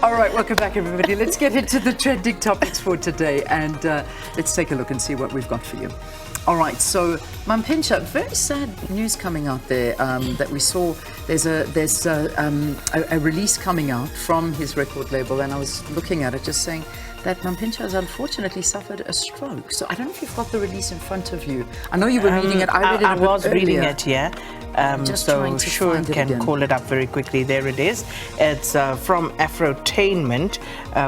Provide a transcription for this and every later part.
All right, welcome back, everybody. Let's get into the trending topics for today, and let's take a look and see what we've got for you. All right, so Mampintsha, very sad news coming out there that we saw. There's a release coming out from his record label, and I was looking at it, just saying that Mampintsha has unfortunately suffered a stroke. So I don't know if you've got the release in front of you. I know you were reading it. I read it. I was reading it, yeah. So sure, can call it up very quickly. There it is. It's from Afrotainment,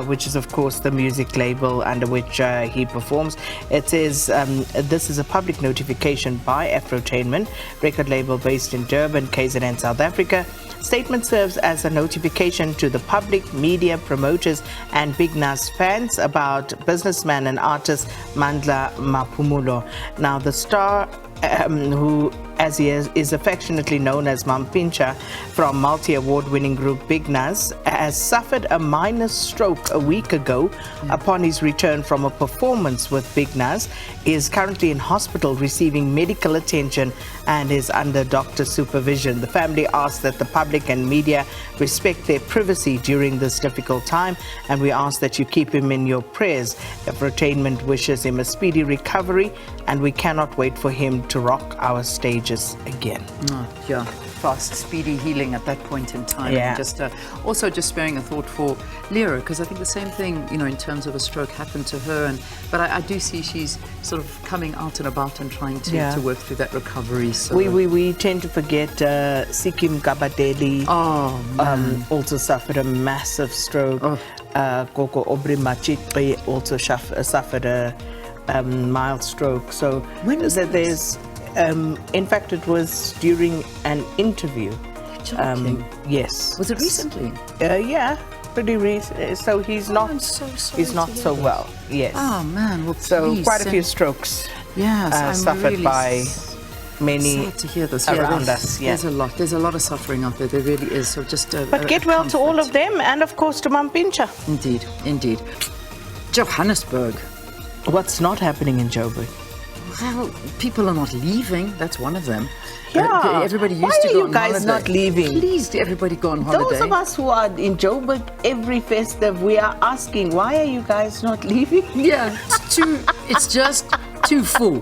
which is of course the music label under which he performs. It says this is a public notification by Afrotainment, record label based in Durban, KZN, South Africa. Statement serves as a notification to the public, media, promoters and Big Nas fans about businessman and artist Mandla Maphumulo. Now the star, who as he is affectionately known as Mampintsha from multi-award winning group Big Nas, has suffered a minor stroke a week ago upon his return from a performance with Big Nas. He is currently in hospital receiving medical attention and is under doctor supervision. The family asks that the public and media respect their privacy during this difficult time, and we ask that you keep him in your prayers. Entertainment wishes him a speedy recovery, and we cannot wait for him to rock our stages again. Yeah, fast, speedy healing at that point in time. Yeah. And just also just sparing a thought for Lera, because I think the same thing, you know, in terms of a stroke happened to her. But I do see she's sort of coming out and about and trying to work through that recovery. So we tend to forget Sikim Kabadeli also suffered a massive stroke. Koko Obri Machitri also suffered a mild stroke. So when was there's in fact, it was during an interview. Yes. Was it recently? Yeah, pretty recent. So he's not. He's not so well. Yes. Oh man. Well, so quite a few strokes. Yes, suffered really by many sad to hear this. around us. Yeah. There's a lot of suffering out there. There really is. So just. But get well to all of them, and of course to Mampintsha. Indeed. Johannesburg. What's not happening in Joburg? Well, people are not leaving. That's one of them. Yeah. Everybody used to go on holiday. Why are you guys not leaving? Please, everybody go on holiday. Those of us who are in Joburg every festive, we are asking, why are you guys not leaving? Yeah, it's just too full.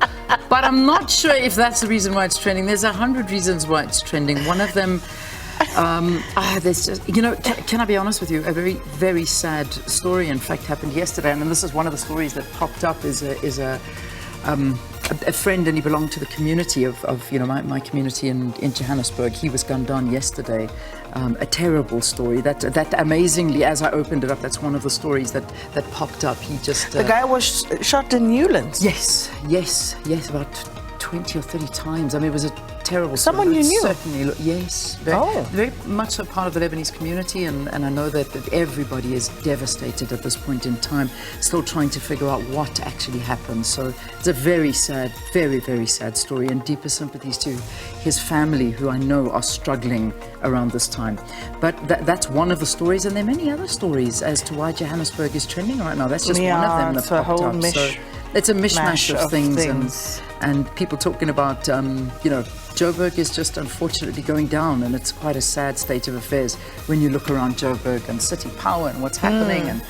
But I'm not sure if that's the reason why it's trending. There's 100 reasons why it's trending. One of them, there's just, you know, can I be honest with you? A very, very sad story, in fact, happened yesterday. And this is one of the stories that popped up is a friend, and he belonged to the community of you know, my community in Johannesburg. He was gunned down yesterday. A terrible story. That amazingly, as I opened it up, that's one of the stories that popped up. He just the guy was shot in Newlands. Yes, about 20 or 30 times. I mean, it was a terrible someone story. you knew? Certainly, yes. Very much a part of the Lebanese community, and I know that everybody is devastated at this point in time, still trying to figure out what actually happened. So it's a very sad, very, very sad story, and deepest sympathies to his family, who I know are struggling around this time. But that's one of the stories, and there are many other stories as to why Johannesburg is trending right now. That's just one of them that popped up. So it's a mishmash of things. And people talking about, you know, Joburg is just unfortunately going down, and it's quite a sad state of affairs when you look around Joburg and city power and what's happening. And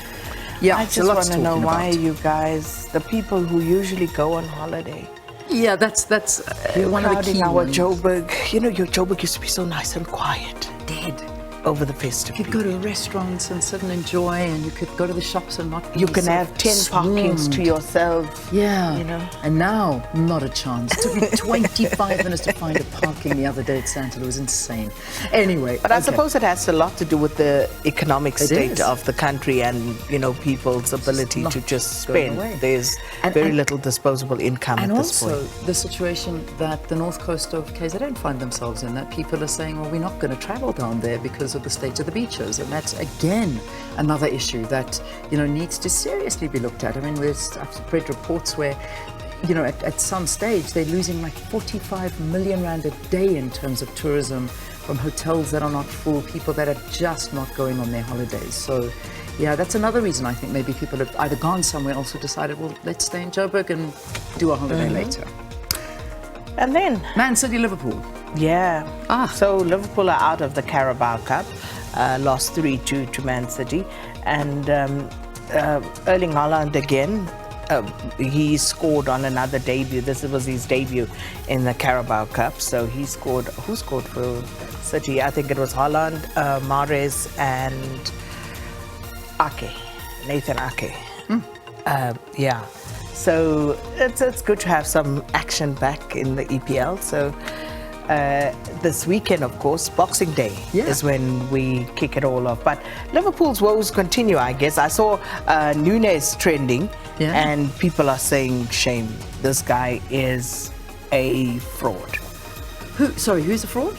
yeah, I just want to know why you guys, the people who usually go on holiday. Yeah, that's one of the key our ones. Joburg. You know, your Joburg used to be so nice and quiet. Dead. Over the festive You could go to restaurants and sit and enjoy, and you could go to the shops and not be you can have 10 parkings to yourself. Yeah. You know. And now, not a chance. It took me 25 minutes to find a parking the other day at Sandton. It was insane. Anyway. But I suppose it has a lot to do with the economic state is. of the country and, you know, people's ability to just spend. There's very little disposable income at this point. And also the situation that the north coast of KZN find themselves in, that people are saying, well, we're not going to travel down there because of the state of the beaches, and that's again another issue that, you know, needs to seriously be looked at. I mean, I've read reports where, you know, at some stage they're losing like 45 million rand a day in terms of tourism from hotels that are not full, people that are just not going on their holidays. So yeah, that's another reason I think maybe people have either gone somewhere else or decided, well, let's stay in Joburg and do our holiday later. And then Man City, Liverpool. Yeah. So Liverpool are out of the Carabao Cup. lost 3-2 to Man City. And Erling Haaland again, he scored on another debut. This was his debut in the Carabao Cup. So he scored. Who scored for City? I think it was Haaland, Mahrez, and Nathan Ake. Yeah. So it's good to have some action back in the EPL. So this weekend, of course, Boxing Day is when we kick it all off. But Liverpool's woes continue, I guess. I saw Nunes trending, and people are saying, shame, this guy is a fraud. Who's a fraud?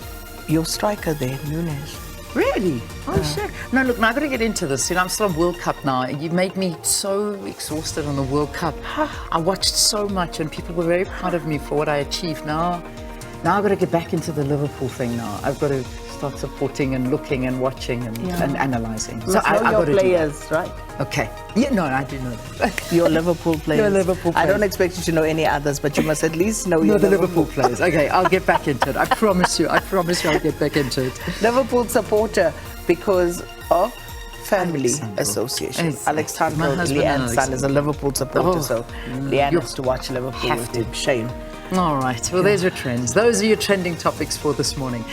Your striker there, Nunes. Really? Oh, shit. No, look, now I've got to get into this. I'm still on World Cup now. You made me so exhausted on the World Cup. I watched so much and people were very proud of me for what I achieved. Now I've got to get back into the Liverpool thing now. I've got to start supporting and looking and watching and analysing. So I got to players, right? Okay. Yeah, no, I do know that. Your Liverpool players. Your Liverpool players. I don't expect you to know any others, but you must at least know your the Liverpool players. Okay, I'll get back into it. I promise you I'll get back into it. Liverpool supporter because of family association. Exactly. Alexandro, Leanne's son, is a Liverpool supporter, so Leanne has to watch Liverpool with him. Shame. All right. Well, there's your trends. Those are your trending topics for this morning.